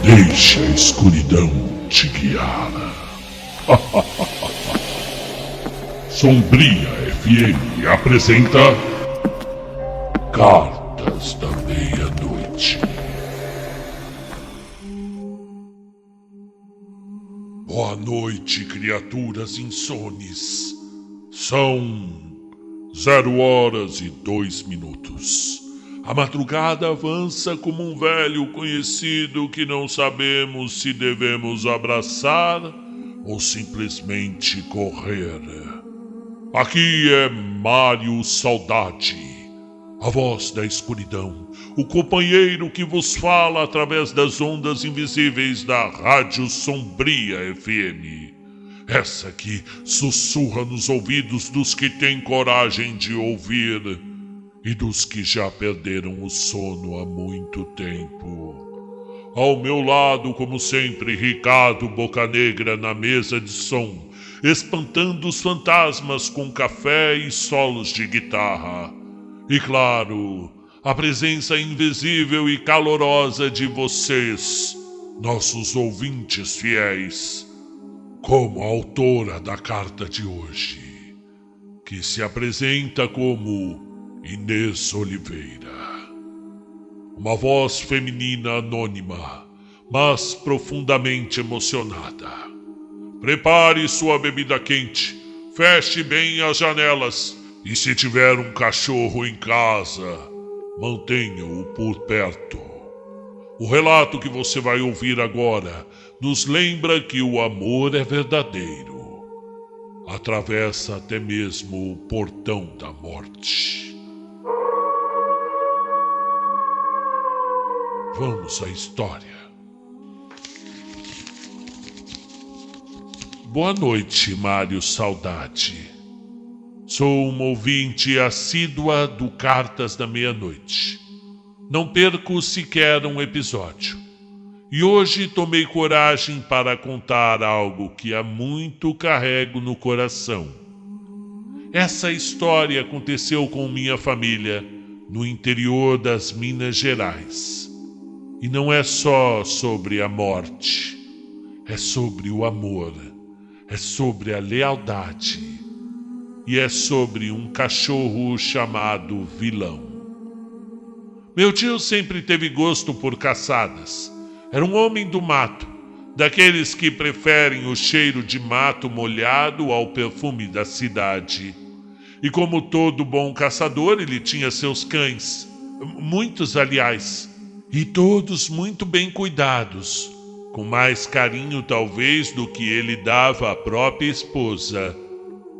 Deixe a escuridão te guiar. Sombria FM apresenta Cartas da Meia-Noite. Boa noite, criaturas insones. São 0h02. A madrugada avança como um velho conhecido que não sabemos se devemos abraçar ou simplesmente correr. Aqui é Mário Saudade, a voz da escuridão, o companheiro que vos fala através das ondas invisíveis da Rádio Sombria FM. Essa que sussurra nos ouvidos dos que têm coragem de ouvir e dos que já perderam o sono há muito tempo. Ao meu lado, como sempre, Ricardo Bocanegra na mesa de som, espantando os fantasmas com café e solos de guitarra. E claro, a presença invisível e calorosa de vocês, nossos ouvintes fiéis, como a autora da carta de hoje, que se apresenta como Inês Oliveira. Uma voz feminina anônima, mas profundamente emocionada. Prepare sua bebida quente, feche bem as janelas e se tiver um cachorro em casa, mantenha-o por perto. O relato que você vai ouvir agora nos lembra que o amor é verdadeiro. Atravessa até mesmo o portão da morte. Vamos à história. Boa noite, Mário Saudade. Sou uma ouvinte assídua do Cartas da Meia-Noite. Não perco sequer um episódio. E hoje tomei coragem para contar algo que há muito carrego no coração. Essa história aconteceu com minha família no interior das Minas Gerais. E não é só sobre a morte, é sobre o amor, é sobre a lealdade e é sobre um cachorro chamado Vilão. Meu tio sempre teve gosto por caçadas. Era um homem do mato, daqueles que preferem o cheiro de mato molhado ao perfume da cidade. E como todo bom caçador, ele tinha seus cães, muitos aliás, e todos muito bem cuidados, com mais carinho talvez do que ele dava à própria esposa,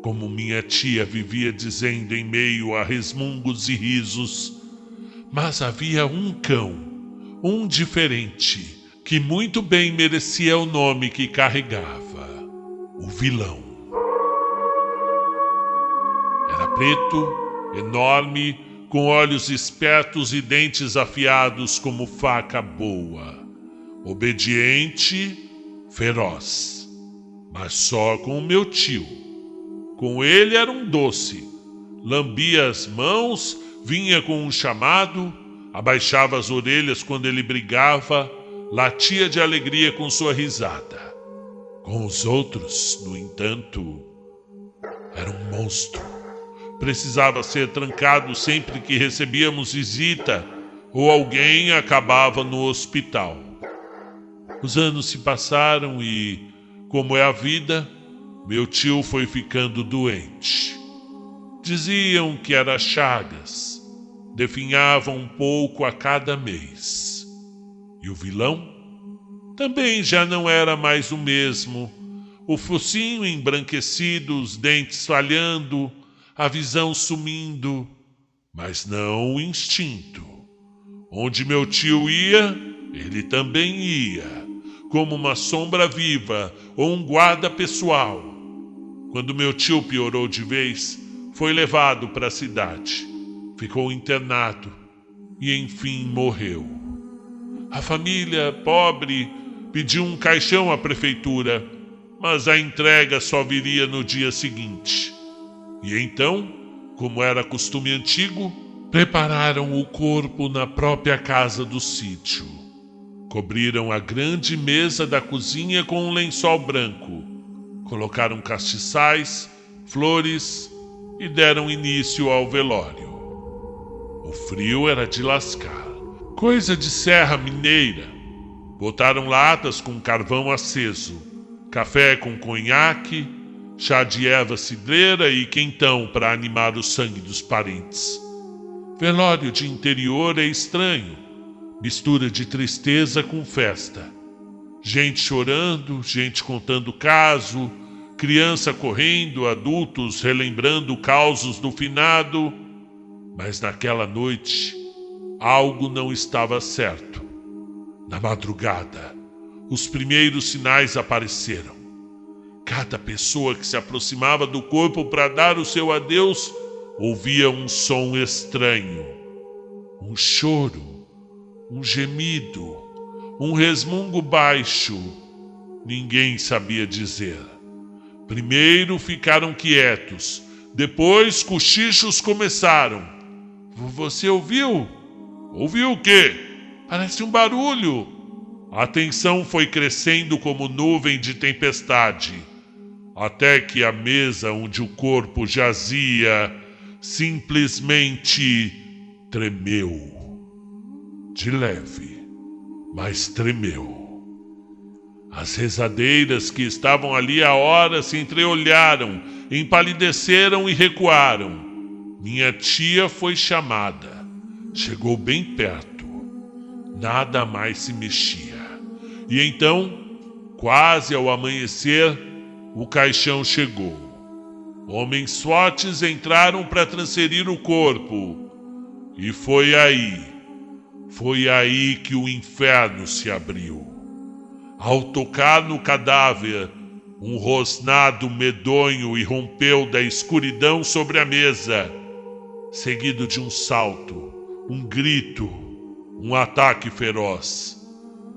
como minha tia vivia dizendo em meio a resmungos e risos. Mas havia um cão, um diferente, que muito bem merecia o nome que carregava: o Vilão. Era preto, enorme, com olhos espertos e dentes afiados como faca boa. Obediente, feroz. Mas só com o meu tio. Com ele era um doce. Lambia as mãos, vinha com um chamado, abaixava as orelhas quando ele brigava, latia de alegria com sua risada. Com os outros, no entanto, era um monstro. Precisava ser trancado sempre que recebíamos visita ou alguém acabava no hospital. Os anos se passaram e, como é a vida, meu tio foi ficando doente. Diziam que era chagas. Definhava um pouco a cada mês. E o Vilão também já não era mais o mesmo. O focinho embranquecido, os dentes falhando, a visão sumindo, mas não o instinto. Onde meu tio ia, ele também ia, como uma sombra viva ou um guarda pessoal. Quando meu tio piorou de vez, foi levado para a cidade. Ficou internado e enfim morreu. A família, pobre, pediu um caixão à prefeitura, mas a entrega só viria no dia seguinte. E então, como era costume antigo, prepararam o corpo na própria casa do sítio. Cobriram a grande mesa da cozinha com um lençol branco. Colocaram castiçais, flores e deram início ao velório. O frio era de lascar, coisa de serra mineira. Botaram latas com carvão aceso, café com conhaque, chá de erva cidreira e quentão para animar o sangue dos parentes. Velório de interior é estranho, mistura de tristeza com festa. Gente chorando, gente contando caso, criança correndo, adultos relembrando causos do finado. Mas naquela noite, algo não estava certo. Na madrugada, os primeiros sinais apareceram. Cada pessoa que se aproximava do corpo para dar o seu adeus ouvia um som estranho. Um choro, um gemido, um resmungo baixo. Ninguém sabia dizer. Primeiro ficaram quietos, depois cochichos começaram. Você ouviu? Ouviu o quê? Parece um barulho. A tensão foi crescendo como nuvem de tempestade, até que a mesa onde o corpo jazia simplesmente tremeu. De leve, mas tremeu. As rezadeiras que estavam ali há horas se entreolharam, empalideceram e recuaram. Minha tia foi chamada. Chegou bem perto. Nada mais se mexia. E então, quase ao amanhecer, o caixão chegou. Homens SWATs entraram para transferir o corpo. E foi aí que o inferno se abriu. Ao tocar no cadáver, um rosnado medonho irrompeu da escuridão sobre a mesa, seguido de um salto, um grito, um ataque feroz.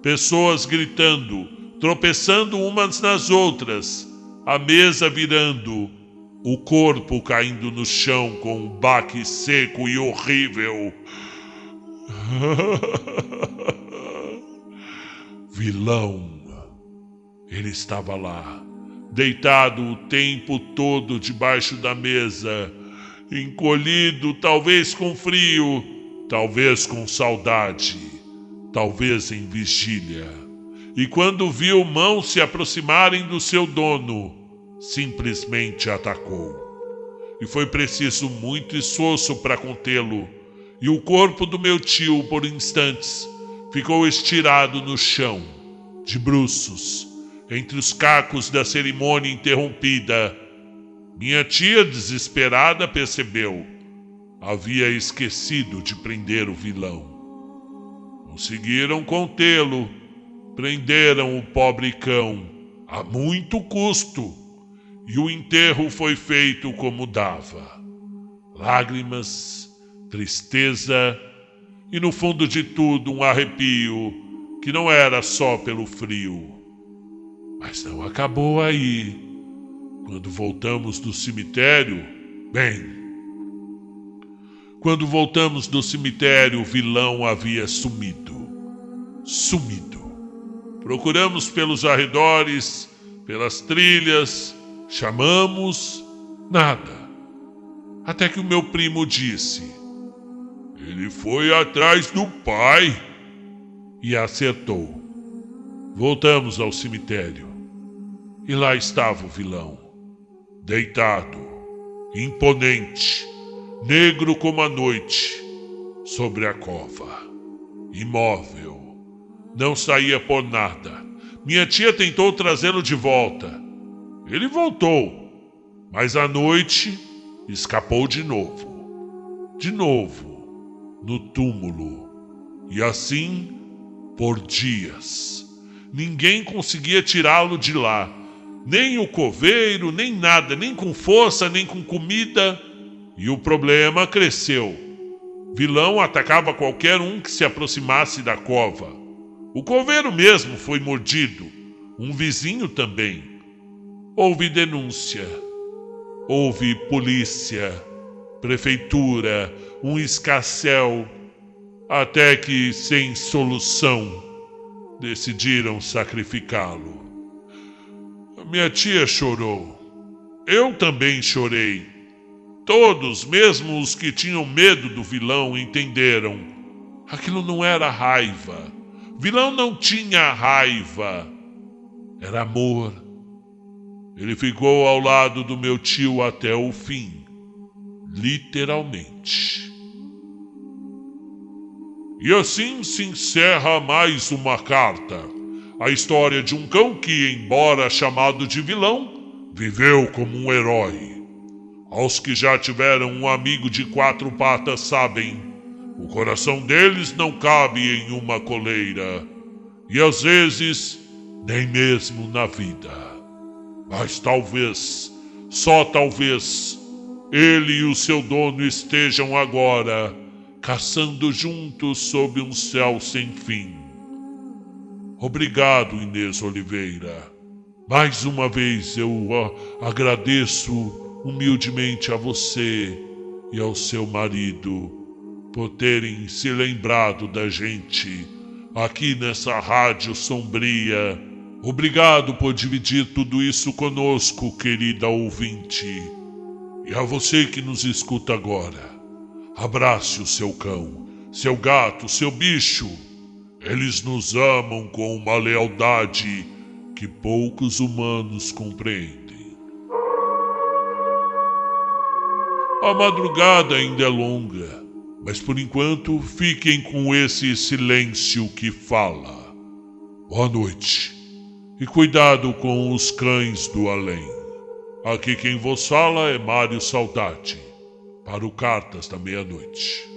Pessoas gritando, tropeçando umas nas outras, a mesa virando, o corpo caindo no chão com um baque seco e horrível. Vilão. Ele estava lá, deitado o tempo todo debaixo da mesa, encolhido, talvez com frio, talvez com saudade, talvez em vigília. E quando viu mãos se aproximarem do seu dono, simplesmente atacou. E foi preciso muito esforço para contê-lo, e o corpo do meu tio, por instantes, ficou estirado no chão, de bruços, entre os cacos da cerimônia interrompida. Minha tia, desesperada, percebeu. Havia esquecido de prender o vilão. Conseguiram contê-lo. Prenderam o pobre cão, a muito custo, e o enterro foi feito como dava. Lágrimas, tristeza e, no fundo de tudo, um arrepio que não era só pelo frio. Mas não acabou aí. Quando voltamos do cemitério, o vilão havia sumido. Procuramos pelos arredores, pelas trilhas, chamamos, nada. Até que o meu primo disse: "Ele foi atrás do pai." E acertou. Voltamos ao cemitério. E lá estava o vilão, deitado, imponente, negro como a noite, sobre a cova, imóvel. Não saía por nada. Minha tia tentou trazê-lo de volta. Ele voltou, mas à noite escapou de novo. De novo, no túmulo. E assim, por dias. Ninguém conseguia tirá-lo de lá. Nem o coveiro, nem nada, nem com força, nem com comida. E o problema cresceu. Vilão atacava qualquer um que se aproximasse da cova. O coveiro mesmo foi mordido. Um vizinho também. Houve denúncia. Houve polícia, prefeitura, um escarcéu. Até que, sem solução, decidiram sacrificá-lo. Minha tia chorou. Eu também chorei. Todos, mesmo os que tinham medo do vilão, entenderam. Aquilo não era raiva. Vilão não tinha raiva. Era amor. Ele ficou ao lado do meu tio até o fim. Literalmente. E assim se encerra mais uma carta. A história de um cão que, embora chamado de vilão, viveu como um herói. Aos que já tiveram um amigo de 4 patas sabem, o coração deles não cabe em uma coleira. E às vezes, nem mesmo na vida. Mas talvez, só talvez, ele e o seu dono estejam agora caçando juntos sob um céu sem fim. Obrigado, Inês Oliveira. Mais uma vez eu agradeço humildemente a você e ao seu marido por terem se lembrado da gente aqui nessa rádio sombria. Obrigado por dividir tudo isso conosco, querida ouvinte. E a você que nos escuta agora, abrace o seu cão, seu gato, seu bicho. Eles nos amam com uma lealdade que poucos humanos compreendem. A madrugada ainda é longa, mas por enquanto fiquem com esse silêncio que fala. Boa noite e cuidado com os cães do além. Aqui quem vos fala é Mário Saudade, para o Cartas da Meia-Noite.